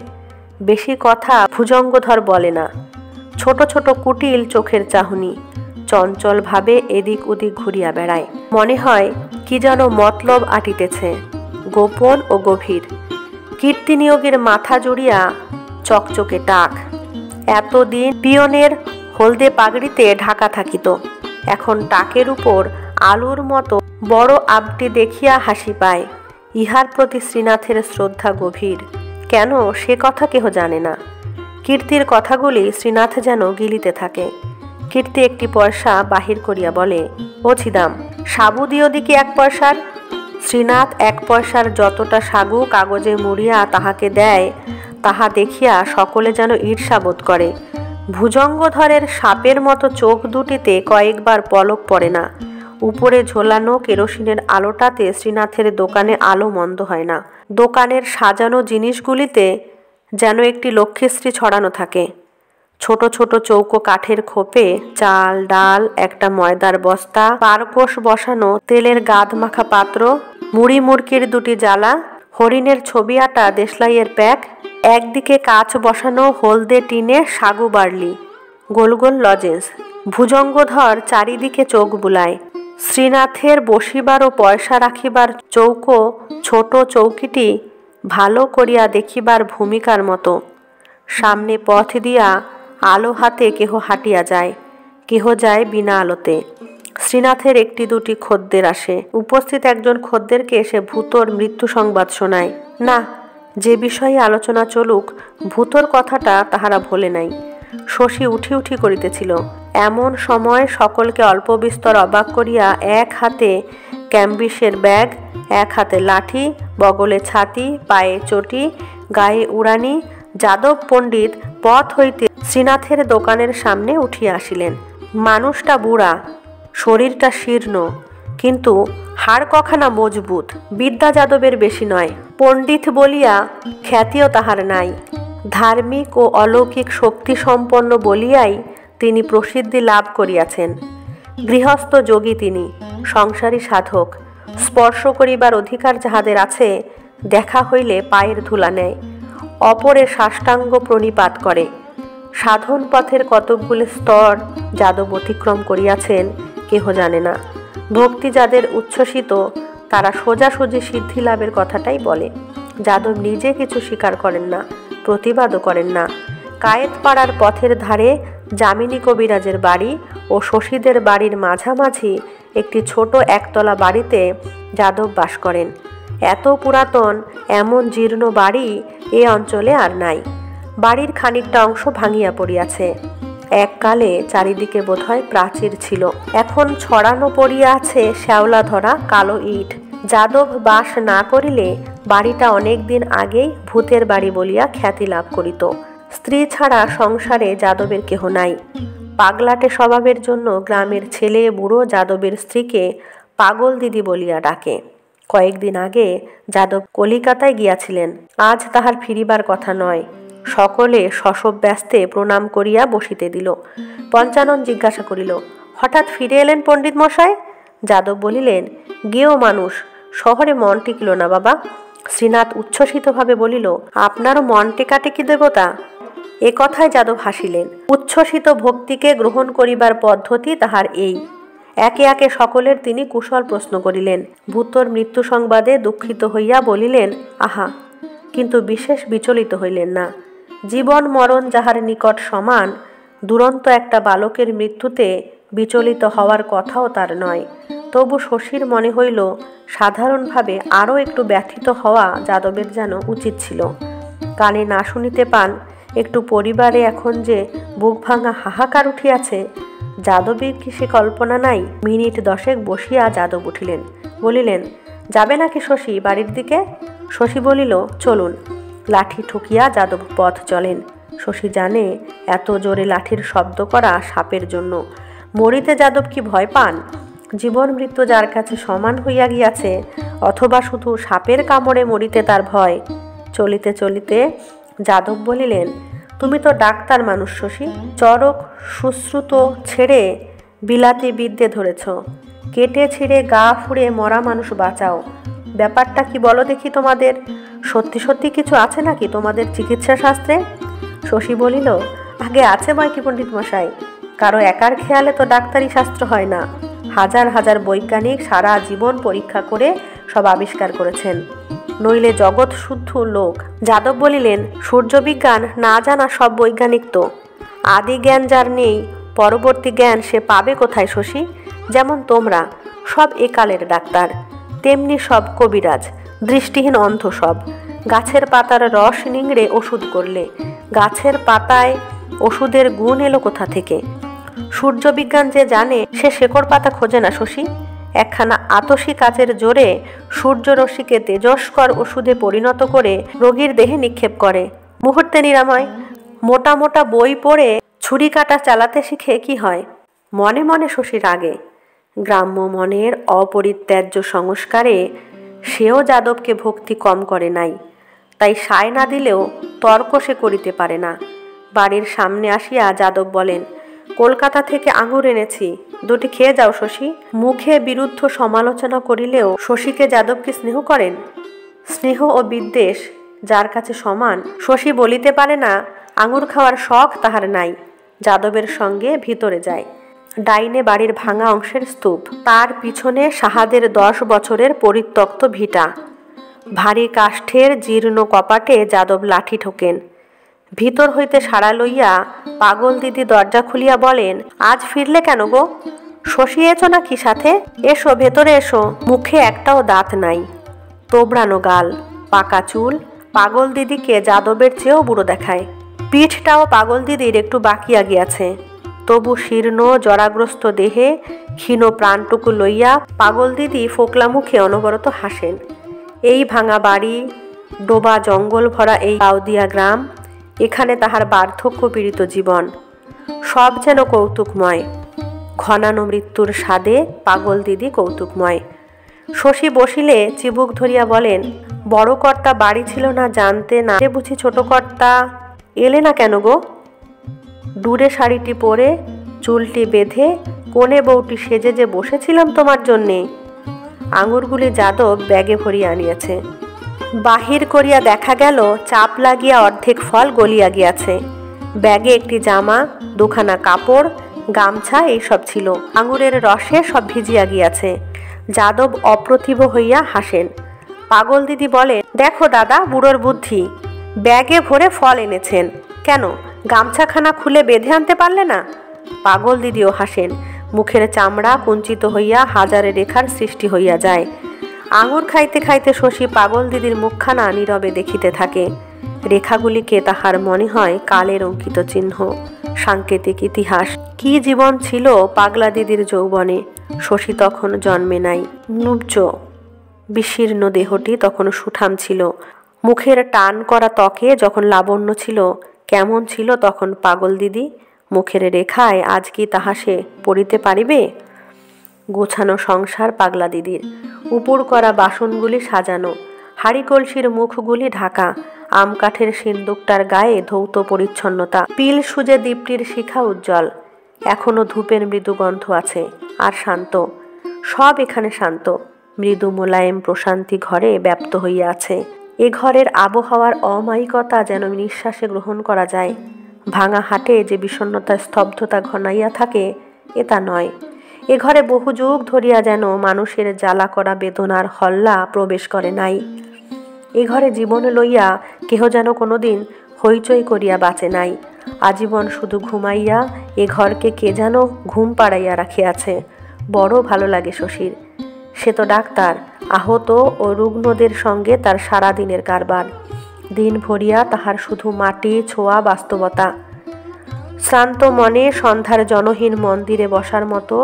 বেশি কথা ভুজঙ্গধর বলে না। ছোট ছোট কুটিল চোখের চাহনি, চঞ্চল ভাবে এদিক ওদিক ঘুরিয়া বেড়ায়। মনে হয় কি যেন মতলব আটিতেছে, গোপন ও গভীর। কীর্তিনিয়োগের মাথা জুড়িয়া চকচকে টাক। এতদিন পিয়নের হলদে পাগড়িতে ঢাকা থাকিত, এখন টাকের উপর আলুর মতো বড় আবটি দেখিয়া হাসি পায়। ইহার প্রতি শ্রীনাথের শ্রদ্ধা গভীর। কেন সে কথা কেহ জানে না। কীর্তির কথাগুলি শ্রীনাথ যেন গিলিতে থাকে। কীর্তি একটি পয়সা বাহির করিয়া বলে, ও ছিদাম, সাবু দিও দিকে 1 পয়সার। শ্রীনাথ 1 পয়সার যতটা সাগু কাগজে মুড়িয়া তাহাকে দেয়, তাহা দেখিয়া সকলে যেন ঈর্ষাবোধ করে। ভুজঙ্গধরের সাপের মতো চোখ দুটিতে কয়েকবার পলক পড়ে না। উপরে ঝোলানো কেরোসিনের আলোটাতে শ্রীনাথের দোকানে আলো মন্দ হয় না। দোকানের সাজানো জিনিসগুলিতে যেন একটি লক্ষ্মীশ্রী ছড়ানো থাকে। ছোট ছোট চৌকো কাঠের খোপে চাল ডাল, একটা ময়দার বস্তা, পারকোষ বসানো তেলের গাদ মাখা পাত্র, মুড়ি মুড়কির 2টি জ্বালা, হরিণের ছবি আটা দেশলাইয়ের প্যাক, একদিকে কাচ বসানো হলদে টিনে সাগু বার্লি, গোল গোল লজেন্স। ভুজঙ্গধর চারিদিকে চোখ বুলায়। শ্রীনাথের বসিবার ও পয়সা রাখিবার চৌকো ছোট চৌকিটি ভালো করিয়া দেখিবার ভূমিকার মতো। সামনে পথ দিয়া আলো হাতে কেহ হাঁটিয়া যায়, কেহ যায় বিনা আলোতে। শ্রীনাথের 1-2টি খদ্দের আসে। উপস্থিত একজন খদ্দেরকে এসে ভূতর মৃত্যু সংবাদ শোনায়। না, যে বিষয়ে আলোচনা চলুক, ভূতর কথাটা তাহারা ভোলে নাই। শশী উঠি উঠি করিতেছিল। এমন সময় সকলকে অল্প বিস্তর অবাক করিয়া এক হাতে ক্যাম্বিসের ব্যাগ, এক হাতে লাঠি, বগলে ছাতি, পায়ে চটি, গায়ে উড়ানি। যাদব পণ্ডিত পথ হইতে শ্রীনাথের দোকানের সামনে উঠিয়া আসিলেন। মানুষটা বুড়া, শরীরটা শীর্ণ, কিন্তু হাড় কখানা মজবুত। বিদ্যা যাদবের বেশি নয়, পণ্ডিত বলিয়া খ্যাতিও তাহার নাই। ধার্মিক ও অলৌকিক শক্তি সম্পন্ন বলিয়াই তিনি প্রসিদ্ধি লাভ করিয়াছেন। গৃহস্থ যোগী তিনি, সংসারী সাধক। স্পর্শ করিবার অধিকার যাহাদের আছে, দেখা হইলে পায়ের ধুলা নেয়, অপরের সাষ্টাঙ্গ প্রণিপাত করে। সাধন পথের কতকগুলি স্তর যাদব অতিক্রম করিয়াছেন কেহ জানে না। ভক্তি যাদের উচ্ছ্বসিত, তারা সোজাসুজি সিদ্ধি লাভের কথাটাই বলে। যাদব নিজে কিছু স্বীকার করেন না, প্রতিবাদও করেন না। কায়েতপাড়ার পথের ধারে যামিনী কবিরাজের বাড়ি ও শশীদের বাড়ির মাঝামাঝি একটি ছোট একতলা বাড়িতে যাদব বাস করেন। এত পুরাতন এমন জীর্ণ বাড়ি এ অঞ্চলে আর নাই। বাড়ির খানিকটা অংশ ভাঙিয়া পড়িয়াছে। এককালে চারিদিকে বোধহয় প্রাচীর ছিল, এখন ছড়ানো পড়িয়া আছে শ্যাওলা ধরা কালো ইট। যাদব বাস না করিলে বাড়িটা অনেক দিন আগেই ভূতের বাড়ি বলিয়া খ্যাতি লাভ করিত। স্ত্রী ছাড়া সংসারে যাদবের কেহ নাই। পাগলাটে স্বভাবের জন্য গ্রামের ছেলে বুড়ো যাদবের স্ত্রীকে পাগল দিদি বলিয়া ডাকে। কয়েকদিন আগে যাদব কলিকাতায় গিয়াছিলেন, আজ তাহার ফিরিবার কথা নয়। সকলে শশব ব্যস্তে প্রণাম করিয়া বসিতে দিল। পঞ্চানন জিজ্ঞাসা করিল, হঠাৎ ফিরে এলেন পণ্ডিত মশাই? যাদব বলিলেন, গেও মানুষ, শহরে মন টিকল না বাবা। শ্রীনাথ উচ্ছ্বসিতভাবে বলিল, আপনারও মন টেকাটেকি দেবতা? এ কথায় যাদব হাসিলেন। উচ্ছ্বসিত ভক্তিকে গ্রহণ করিবার পদ্ধতি তাহার এই। একে একে সকলের তিনি কুশল প্রশ্ন করিলেন। ভূতর মৃত্যু সংবাদে দুঃখিত হইয়া বলিলেন, আহা, কিন্তু বিশেষ বিচলিত হইলেন না। জীবন মরণ যাহার নিকট সমান, দুরন্ত একটা বালকের মৃত্যুতে বিচলিত হওয়ার কথাও তার নয়। তবু শশীর মনে হইল সাধারণভাবে আরও একটু ব্যথিত হওয়া যাদবের যেন উচিত ছিল। কানে না শুনিতে পান, একটু পরিবারে এখন যে বুক ভাঙা হাহাকার উঠিয়াছে, যাদবের কি সে কল্পনা নাই? মিনিট 10 বসিয়া যাদব উঠিলেন, বলিলেন, যাবে নাকি শশী বাড়ির দিকে? শশী বলিল, চলুন। লাঠি ঠুকিয়া যাদব পথ চলেন। শশী জানে এত জোরে লাঠির শব্দ করা সাপের জন্য। মরিতে যাদব কি ভয় পান? জীবন মৃত্যু যার কাছে সমান হইয়া গিয়াছে, অথবা শুধু সাপের কামড়ে মরিতে তার ভয়? চলিতে চলিতে যাদব বলিলেন, তুমি তো ডাক্তার মানুষ শশী, চরক শুশ্রুত ছেড়ে বিলাতি বিদ্যে ধরেছ। কেটে ছিঁড়ে গা ফুঁড়ে মরা মানুষ বাঁচাও। ব্যাপারটা কি বলো দেখি তোমাদের? সত্যি সত্যি কিছু আছে নাকি তোমাদের চিকিৎসা শাস্ত্রে? শশী বলিল, আগে আছে বই কি পণ্ডিত মশাই, কারো একার খেয়ালে তো ডাক্তারি শাস্ত্র হয় না। হাজার হাজার বৈজ্ঞানিক সারা জীবন পরীক্ষা করে সব আবিষ্কার করেছেন, নইলে জগৎ শুদ্ধ লোক। যাদব বলিলেন, সূর্যবিজ্ঞান না জানা সব বৈজ্ঞানিক তো। আদি জ্ঞান যার নেই, পরবর্তী জ্ঞান সে পাবে কোথায় শশী? যেমন তোমরা সব একালের ডাক্তার, তেমনি সব কবিরাজ, দৃষ্টিহীন অন্ধ সব। গাছের পাতার রস নিংড়ে ওষুধ করলে গাছের পাতায় ওষুধের গুণ এলো কোথা থেকে? সূর্যবিজ্ঞান যে জানে সে শেকড় পাতা খোঁজে না শশী। একখানা আতসী কাচের জোরে সূর্যরশ্মিকে তেজস্কর ওষুধে পরিণত করে রোগীর দেহে নিক্ষেপ করে, মুহূর্তে নিরাময়। মোটা মোটা বই পড়ে ছুরি কাটা চালাতে শিখে কি হয়? মনে মনে শশীর আগে গ্রাম্য মনের অপরিত্যাজ্য সংস্কারে সেও যাদবকে ভক্তি কম করে নাই। তাই সায় না দিলেও তর্ক সে করিতে পারে না। বাড়ির সামনে আসিয়া যাদব বলেন, কলকাতা থেকে আঙুর এনেছি, দুটি খেয়ে যাও শশী। মুখে বিরুদ্ধ সমালোচনা করিলেও শশীকে যাদব কি স্নেহ করেন? স্নেহ ও বিদ্বেষ যার কাছে সমান, শশী বলিতে পারে না আঙুর খাওয়ার শখ তাহার নাই। যাদবের সঙ্গে ভিতরে যায়। ডাইনে বাড়ির ভাঙা অংশের স্তূপ, তার পিছনে সাহাদের 10 বছরের পরিত্যক্ত ভিটা। ভারী কাষ্ঠের জীর্ণ কপাটে যাদব লাঠি ঠোকেন। ভিতর হইতে সাড়া লইয়া পাগল দিদি দরজা খুলিয়া বলেন, আজ ফিরলে কেন গো? শশী এছো নাকি সাথে? এসো, ভেতরে এসো। মুখে একটাও দাঁত নাই, তোবড়ানো গাল, পাকা চুল। পাগল দিদিকে যাদবের চেয়েও বুড়ো দেখায়। পিঠটাও পাগল দিদির একটু বাকিয়া গিয়াছে। তবু শীর্ণ জরাগ্রস্ত দেহে ক্ষীণ প্রাণটুকু লইয়া পাগল দিদি ফোকলা মুখে অনবরত হাসেন। এই ভাঙা বাড়ি, ডোবা জঙ্গল ভরা এই গাউদিয়া গ্রাম, এখানে তাহার বার্ধক্য পীড়িত জীবন, সব যেন কৌতুকময়। ঘনানো মৃত্যুর স্বাদে পাগল দিদি কৌতুকময়। শশী বসিলে চিবুক ধরিয়া বলেন, বড় কর্তা বাড়ি ছিল না জানতে না বুঝি ছোট কর্তা এলে না কেন গো? ডুরে শাড়িটি পরে চুলটি বেঁধে কোণে বউটি সেজে যে বসেছিলাম তোমার জন্যে। আঙুরগুলি যাদব ব্যাগে ভরিয়া আনিয়াছে। বাহির করিয়া দেখা গেল চাপ লাগিয়া অর্ধেক ফল গলিয়া গিয়াছে। ব্যাগে একটি জামা, দুখানা কাপড়, গামছা এইসব ছিল। আঙুরের রসে সব ভিজিয়া গিয়াছে। যাদব অপ্রতিভ হইয়া হাসেন। পাগল দিদি বলেন, দেখো দাদা বুড়োর বুদ্ধি, ব্যাগে ভরে ফল এনেছেন, কেন গামছাখানা খুলে বেঁধে আনতে পারলে না? পাগল দিদিও হাসেন। মুখের চামড়া কুঞ্চিত হইয়া হাজারে রেখার সৃষ্টি হইয়া যায়। আঙুর খাইতে খাইতে শশী পাগল দিদির মুখখানা নীরবে দেখিতে থাকে। রেখাগুলিকে তাহার মনে হয় কালের অঙ্কিত চিহ্ন, সাংকেতিক ইতিহাস। কি জীবন ছিল পাগলা দিদির যৌবনে! শশী তখন জন্মে নাই। নুব্জ বিশীর্ণ দেহটি তখন সুঠাম ছিল। মুখের টান করা ত্বকে যখন লাবণ্য ছিল, কেমন ছিল তখন পাগল দিদি! মুখের রেখায় আজ কি তাহা সে পড়িতে পারিবে? গোছানো সংসার পাগলা দিদির। উপুড় করা বাসনগুলি সাজানো, হাঁড়ি কলসির মুখগুলি ঢাকা, আম কাঠের সিন্দুকটার গায়ে ধৌত পরিচ্ছন্নতা, পিল সুজে দীপটির শিখা উজ্জ্বল। এখনো ধূপের মৃদু গন্ধ আছে। আর শান্ত, সব এখানে শান্ত। মৃদু মোলায়েম প্রশান্তি ঘরে ব্যাপ্ত হইয়া আছে। এ ঘরের আবহাওয়ার অমায়িকতা যেন নিঃশ্বাসে গ্রহণ করা যায়। ভাঙা হাটে যে বিষণ্ণতার স্তব্ধতা ঘনাইয়া থাকে, এটা নয়। এ ঘরে বহু যুগ ধরিয়া যেন মানুষের জ্বালা করা বেদনার হল্লা প্রবেশ করে নাই। এ ঘরে জীবন লইয়া কেহ যেন কোনোদিন হইচই করিয়া বাঁচে নাই। আজীবন শুধু ঘুমাইয়া এ ঘরকে কে যেন ঘুম পাড়াইয়া রাখিয়াছে। বড় ভালো লাগে শশীর। সে তো ডাক্তার, আহত ও রুগ্নদের সঙ্গে তার সারাদিনের কারবার। দিন ভরিয়া তাহার শুধু মাটি ছোঁয়া বাস্তবতা। শ্রান্ত মনে সন্ধ্যার জনহীন মন্দিরে বসার মতো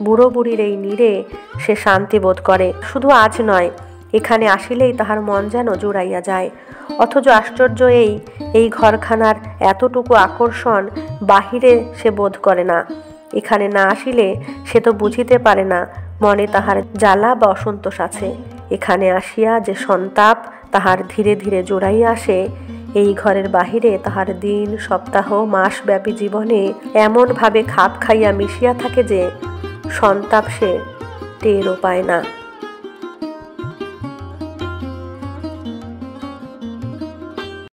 বুড়ো বুড়ির এই নীড়ে সে শান্তি বোধ করে। শুধু আজ নয়, এখানে আসিলেই তাহার মন যেন জুড়াইয়া যায়। অথচ আশ্চর্য এই ঘরখানার এতটুকু আকর্ষণ বাহিরে সে বোধ করে না। এখানে না আসিলে সে তো বুঝিতে পারে না মনে তাহার জ্বালা বা অসন্তোষ আছে। এখানে আসিয়া যে সন্তাপ তাহার ধীরে ধীরে জোড়াইয়া আসে, এই ঘরের বাহিরে তাহার দিন, সপ্তাহ, মাসব্যাপী জীবনে এমনভাবে খাপ খাইয়া মিশিয়া থাকে যে সন্তাপ সে টেরও পায় না।